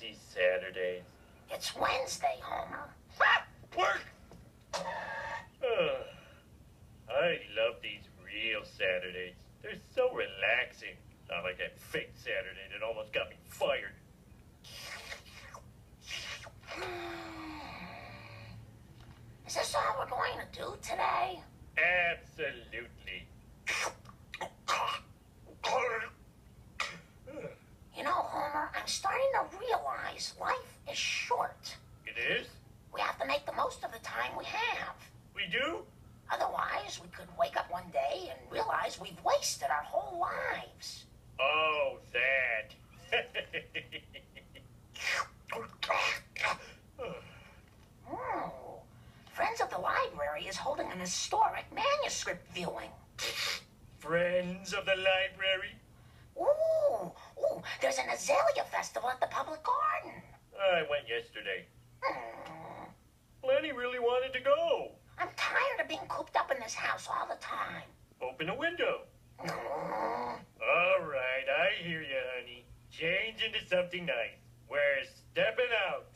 lazy Saturdays. It's Wednesday, Homer. Work! I love these real Saturdays. They're so relaxing. Not like that fake Saturday that almost got me fired. Is this all we're going to do today? Absolutely. You know, Homer, I'm starting to realize life is short. It is? We have to make the most of the time we have. We do? Otherwise, we could wake up one day and realize we've wasted our whole lives. Oh, that. Friends of the Library is holding an historic manuscript viewing. Friends of the library? Ooh, there's an azalea festival at the public garden. I went yesterday. Lenny really wanted to go. I'm tired of being cooped up in this house all the time. Open a window. All right, I hear you, honey. Change into something nice. We're stepping out.